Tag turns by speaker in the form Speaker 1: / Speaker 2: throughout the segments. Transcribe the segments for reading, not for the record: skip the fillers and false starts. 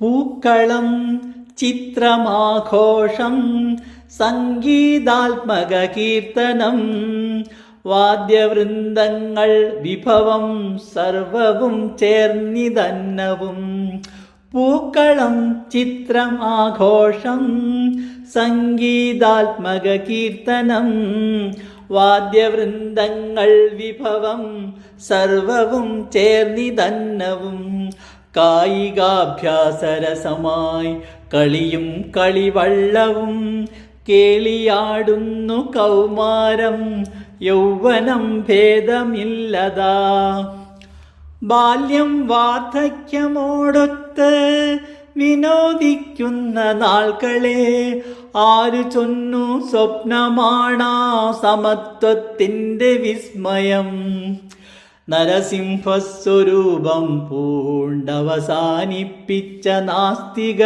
Speaker 1: പൂക്കളം ചിത്രമാഘോഷം സംഗീതാത്മക കീർത്തനം വാദ്യവൃന്ദങ്ങൾ വിഭവം സർവവും ചേർന്നിതന്നവും. പൂക്കളം ചിത്രം ആഘോഷം സംഗീതാത്മക കീർത്തനം വാദ്യവൃന്ദങ്ങൾ വിഭവം സർവവും ചേർന്നിതന്നവും. കായികാഭ്യാസരസമായി കളിയും കളിവള്ളവും കേളിയാടുന്നു കൗമാരം യൗവനം ഭേദമില്ലതാ. ബാല്യം വാർദ്ധക്യമോടൊത്ത് വിനോദിക്കുന്ന നാൾകളെ ആരു ചൊന്നു സ്വപ്നമാണാ സമത്വത്തിൻ്റെ വിസ്മയം. നരസിംഹസ്വരൂപം പൂണ്ടവസാനിപ്പിച്ച നാസ്തിക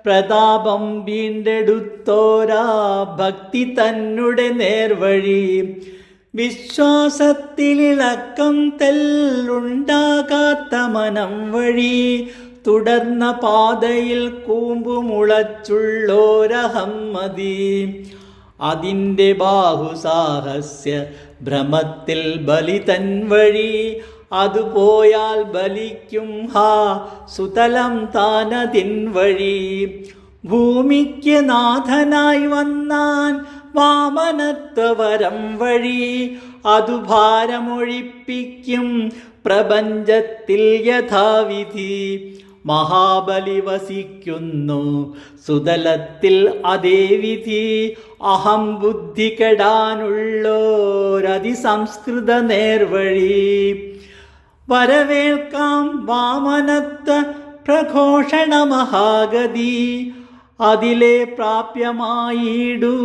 Speaker 1: പ്രതാപം വീണ്ടെടുത്തോരാ ഭക്തി തന്നെ നേർവഴി. വിശ്വാസത്തിലിളക്കം തെല്ലുണ്ടാകാത്ത മനം വഴി തുടർന്ന പാതയിൽ കൂമ്പുമുളച്ചുള്ളോരഹമ്മതി. അതിൻ്റെ ബാഹുസാഹസ്യ ഭ്രമത്തിൽ ബലി തൻ വഴി അതു പോയാൽ ബലിക്കും ഹാ സുതലം താനതിൻ വഴി. ഭൂമിക്ക് നാഥനായി വന്നാൻ വാമനത്വവരം വഴി അതു ഭാരമൊഴിപ്പിക്കും പ്രപഞ്ചത്തിൽ യഥാവിധി. മഹാബലി വസിക്കുന്നു സുതലത്തിൽ അതേ വിധി. അഹം ബുദ്ധി കെടാനുള്ളോരതിസംസ്കൃത നേർവഴി. വരവേൽക്കാം വാമനത്വ പ്രഘോഷണ മഹാഗതി. അതിലെ പ്രാപ്യമായിടൂ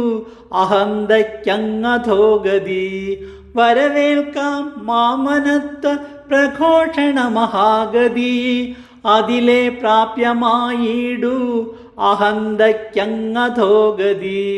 Speaker 1: അഹന്തയ്ക്കങ്ങധോഗതി. വരവേൽക്കാം വാമനത്വ പ്രഘോഷണ മഹാഗതി. അതിലെ പ്രാപ്യമായിടൂ അഹന്തയ്ക്കങ്ങധോഗതി.